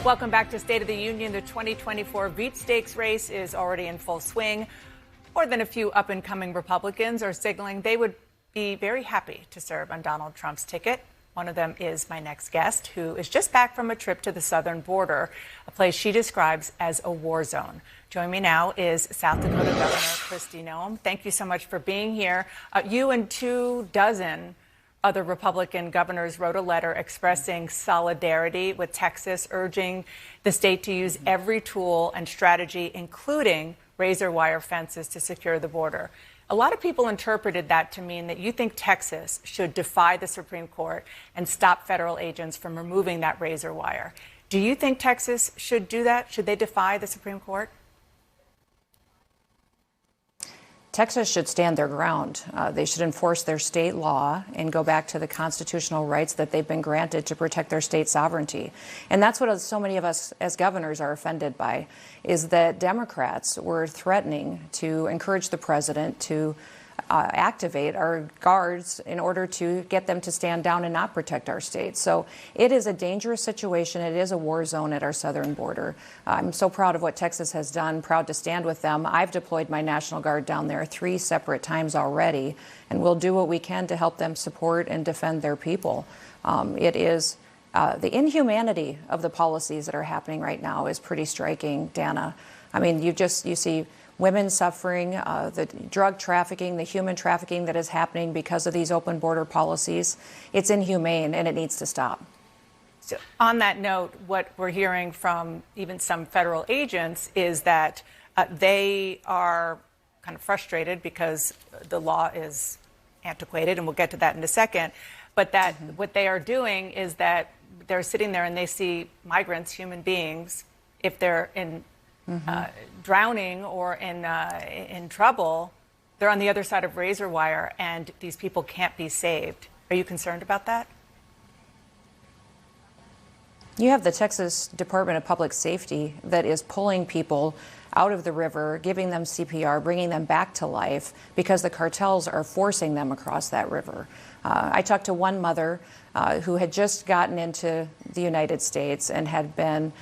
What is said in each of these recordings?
Welcome back to State of the Union. The 2024 Veep Stakes race is already in full swing. More than a few up-and-coming Republicans are signaling they would be very happy to serve on Donald Trump's ticket. One of them is my next guest, who is just back from a trip to the southern border, a place she describes as a war zone. Joining me now is South Dakota Governor Kristi Noem. Thank you so much for being here. You and 24 other Republican governors wrote a letter expressing solidarity with Texas, urging the state to use every tool and strategy, including razor wire fences, to secure the border. A lot of people interpreted that to mean that you think Texas should defy the Supreme Court and stop federal agents from removing that razor wire. Do you think Texas should do that? Should they defy the Supreme Court? Texas should stand their ground. They should enforce their state law and go back to the constitutional rights that they've been granted to protect their state sovereignty. And that's what so many of us as governors are offended by, is that Democrats were threatening to encourage the president to activate our guards in order to get them to stand down and not protect our state. So it is a dangerous situation. It is a war zone at our southern border. I'm so proud of what Texas has done, proud to stand with them. I've deployed my National Guard down there 3 separate times already, and we'll do what we can to help them support and defend their people. It is the inhumanity of the policies that are happening right now is pretty striking, Dana. I mean, you see women suffering, the drug trafficking, the human trafficking that is happening because of these open border policies. It's inhumane, and it needs to stop. So on that note, what we're hearing from even some federal agents is that they are kind of frustrated because the law is antiquated, and we'll get to that in a second, but that what they are doing is that they're sitting there and they see migrants, human beings, if they're in drowning or in trouble, they're on the other side of razor wire, and these people can't be saved. Are you concerned about that? You have the Texas Department of Public Safety that is pulling people out of the river, giving them CPR, bringing them back to life because the cartels are forcing them across that river. I talked to one mother who had just gotten into the United States and had been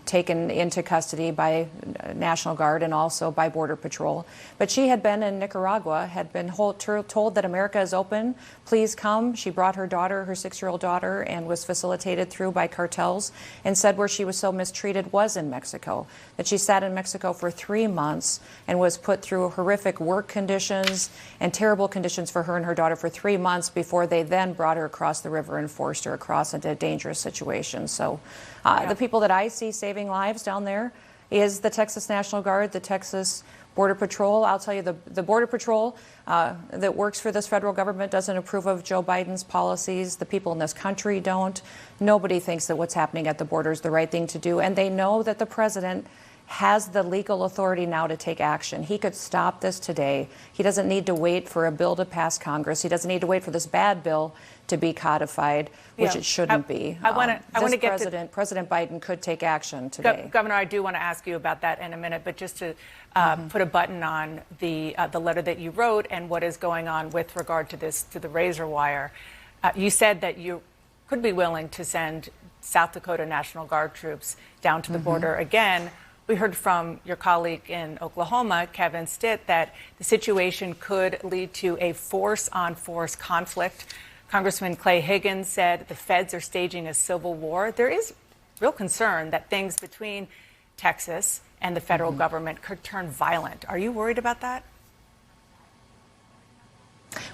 taken into custody by National Guard and also by Border Patrol. But she had been in Nicaragua, had been told that America is open, please come. She brought her daughter, her 6-year-old daughter, and was facilitated through by cartels, and said where she was so mistreated was in Mexico, that she sat in Mexico for 3 months and was put through horrific work conditions and terrible conditions for her and her daughter for 3 months before they then brought her across the river and forced her across into a dangerous situation. So the people that I see saving lives down there is the Texas National Guard, the Texas Border Patrol. I'll tell you, the Border Patrol that works for this federal government doesn't approve of Joe Biden's policies. The people in this country don't. Nobody thinks that what's happening at the border is the right thing to do. And they know that the president has the legal authority now to take action. He could stop this today. He doesn't need to wait for a bill to pass Congress. He doesn't need to wait for this bad bill to be codified, which it shouldn't be. President Biden could take action today. Governor, I do want to ask you about that in a minute, but just to put a button on the letter that you wrote and what is going on with regard to the razor wire. You said that you could be willing to send South Dakota National Guard troops down to the border again. We heard from your colleague in Oklahoma, Kevin Stitt, that the situation could lead to a force-on-force conflict. Congressman Clay Higgins said the feds are staging a civil war. There is real concern that things between Texas and the federal government could turn violent. Are you worried about that?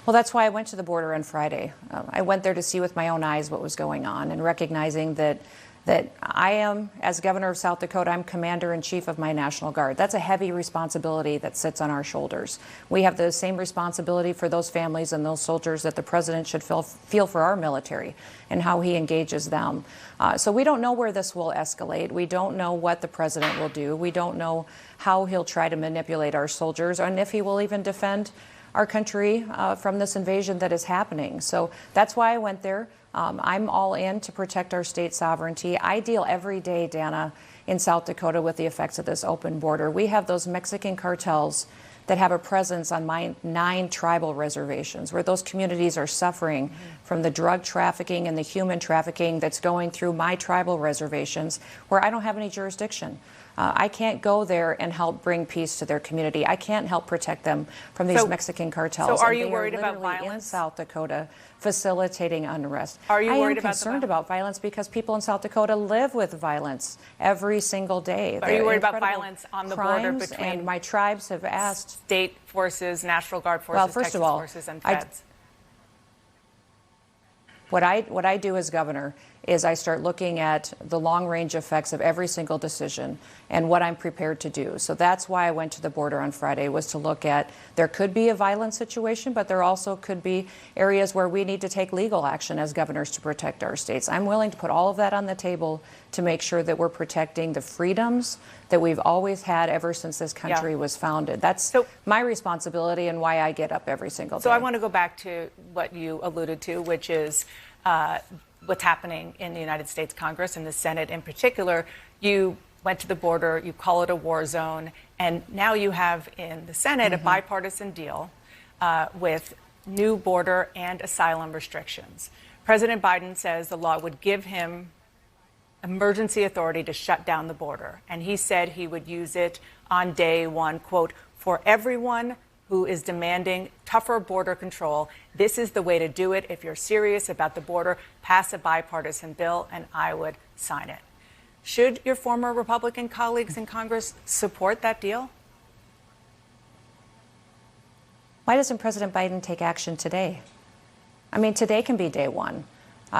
Well, that's why I went to the border on Friday. I went there to see with my own eyes what was going on, and recognizing that I am, as governor of South Dakota, I'm commander-in-chief of my National Guard. That's a heavy responsibility that sits on our shoulders. We have the same responsibility for those families and those soldiers that the president should feel for our military and how he engages them. So we don't know where this will escalate. We don't know what the president will do. We don't know how he'll try to manipulate our soldiers, and if he will even defend our country from this invasion that is happening. So that's why I went there. I'm all in to protect our state sovereignty. I deal every day, Dana, in South Dakota with the effects of this open border. We have those Mexican cartels that have a presence on my 9 tribal reservations, where those communities are suffering from from the drug trafficking and the human trafficking that's going through my tribal reservations where I don't have any jurisdiction. I can't go there and help bring peace to their community. I can't help protect them from these Mexican cartels. So are you worried about violence in South Dakota, facilitating unrest? Are you worried about concerned about violence because people in South Dakota live with violence every single day. Are you worried about violence on the border between? And my tribes have asked state forces, National Guard forces, well, first Texas of all, forces, and feds. What I do as governor is I start looking at the long-range effects of every single decision and what I'm prepared to do. So that's why I went to the border on Friday, was to look at there could be a violent situation, but there also could be areas where we need to take legal action as governors to protect our states. I'm willing to put all of that on the table to make sure that we're protecting the freedoms that we've always had ever since this country was founded. That's my responsibility and why I get up every single day. So I want to go back to what you alluded to, which is what's happening in the United States Congress and the Senate in particular. You went to the border, you call it a war zone, and now you have in the Senate a bipartisan deal with new border and asylum restrictions. President Biden says the law would give him emergency authority to shut down the border, and he said he would use it on day one, quote, for everyone who is demanding tougher border control. This is the way to do it. If you're serious about the border, pass a bipartisan bill, and I would sign it. Should your former Republican colleagues in Congress support that deal? Why doesn't President Biden take action today? I mean, today can be day one.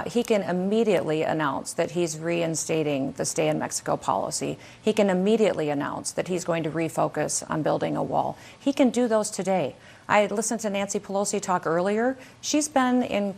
He can immediately announce that he's reinstating the stay in Mexico policy. He can immediately announce that he's going to refocus on building a wall. He can do those today. I listened to Nancy Pelosi talk earlier. She's been in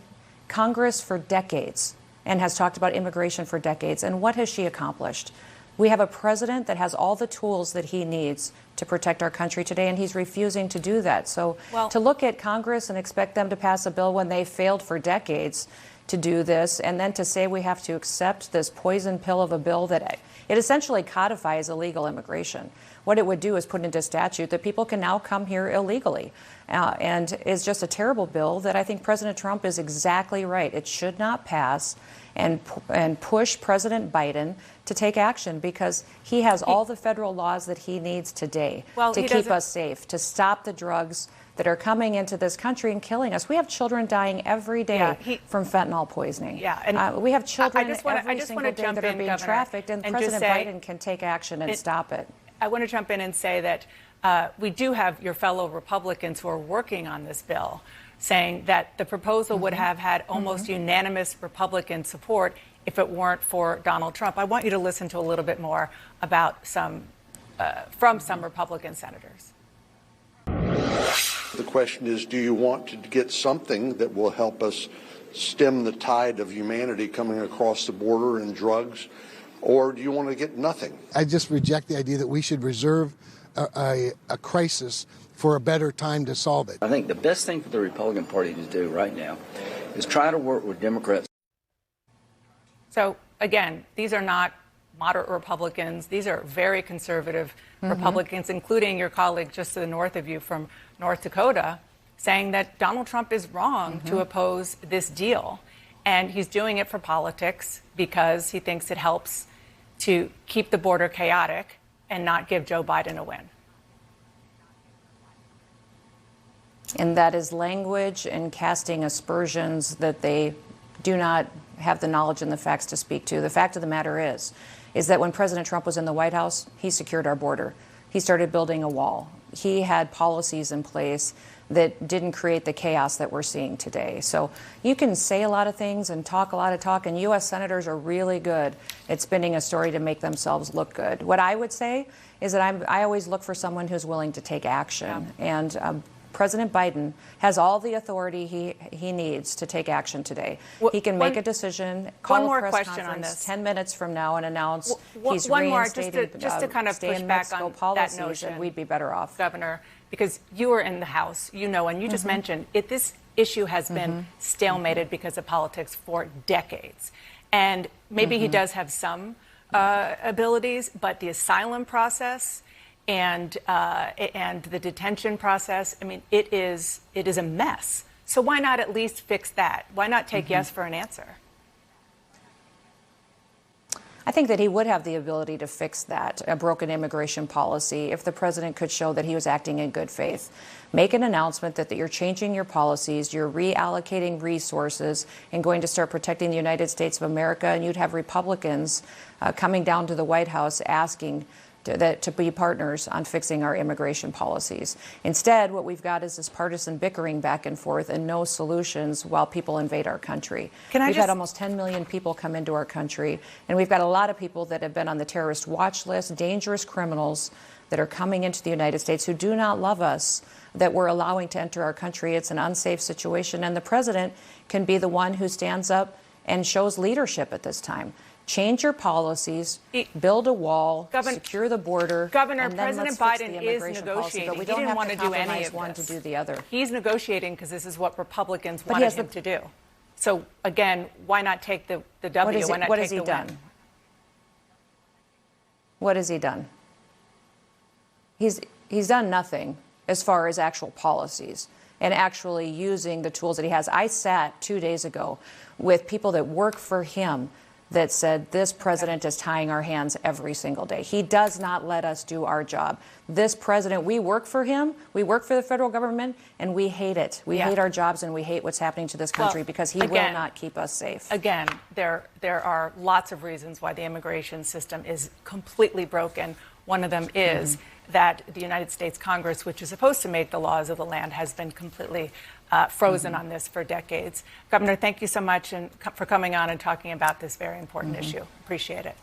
Congress for decades and has talked about immigration for decades. And what has she accomplished? We have a president that has all the tools that he needs to protect our country today, and he's refusing to do that. So to look at Congress and expect them to pass a bill when they failed for decades to do this, and then to say we have to accept this poison pill of a bill that it essentially codifies illegal immigration. What it would do is put into statute that people can now come here illegally, and is just a terrible bill that I think President Trump is exactly right. It should not pass, and push President Biden to take action because he has all the federal laws that he needs today to keep us safe, to stop the drugs that are coming into this country and killing us. We have children dying every day from fentanyl poisoning. And we have children every single day that are being trafficked, and President Biden can take action and stop it. I want to jump in and say that we do have your fellow Republicans who are working on this bill saying that the proposal would have had almost unanimous Republican support if it weren't for Donald Trump. I want you to listen to a little bit more about from some Republican senators. The question is, do you want to get something that will help us stem the tide of humanity coming across the border and drugs, or do you want to get nothing? I just reject the idea that we should reserve a crisis for a better time to solve it. I think the best thing for the Republican Party to do right now is try to work with Democrats. So, again, these are not moderate Republicans. These are very conservative Republicans, including your colleague just to the north of you from North Dakota, saying that Donald Trump is wrong to oppose this deal. And he's doing it for politics because he thinks it helps to keep the border chaotic and not give Joe Biden a win. And that is language and casting aspersions that they do not have the knowledge and the facts to speak to. The fact of the matter is that when President Trump was in the White House, he secured our border. He started building a wall. He had policies in place that didn't create the chaos that we're seeing today. So you can say a lot of things and talk a lot of talk, and U.S. senators are really good at spinning a story to make themselves look good. What I would say is that I always look for someone who's willing to take action. And President Biden has all the authority he needs to take action today. He can make a decision, call a press conference 10 minutes from now and announce he's reinstating just to kind of push back on that notion, and we'd be better off. Governor, because you were in the House, you know, and you just mentioned this issue has been stalemated because of politics for decades. And maybe he does have some abilities, but the asylum process and the detention process, I mean, it is a mess So why not at least fix that? Why not take yes for an answer? I think that he would have the ability to fix that, a broken immigration policy, if the president could show that he was acting in good faith. Make an announcement that you're changing your policies, you're reallocating resources, and going to start protecting the United States of America, and you'd have Republicans coming down to the White House asking to be partners on fixing our immigration policies. Instead, what we've got is this partisan bickering back and forth and no solutions while people invade our country. We've had almost 10 million people come into our country, and we've got a lot of people that have been on the terrorist watch list, dangerous criminals that are coming into the United States who do not love us, that we're allowing to enter our country. It's an unsafe situation, and the president can be the one who stands up and shows leadership at this time. Change your policies, build a wall, secure the border. Governor, and then President let's fix Biden the is immigration negotiating. policy, but we He don't didn't have want to to do any compromise of one this. to do the other. He's negotiating because this is what Republicans wanted him to do. So again, why not take the W? Why not what take has he the done? win? What has he done? He's done nothing as far as actual policies and actually using the tools that he has. I sat 2 days ago with people that work for him that said this president is tying our hands every single day. He does not let us do our job. This president, we work for him, we work for the federal government, and we hate it. We hate our jobs and we hate what's happening to this country because he will not keep us safe. Again, there are lots of reasons why the immigration system is completely broken. One of them is that the United States Congress, which is supposed to make the laws of the land, has been completely frozen on this for decades. Governor, thank you so much for coming on and talking about this very important issue. Appreciate it.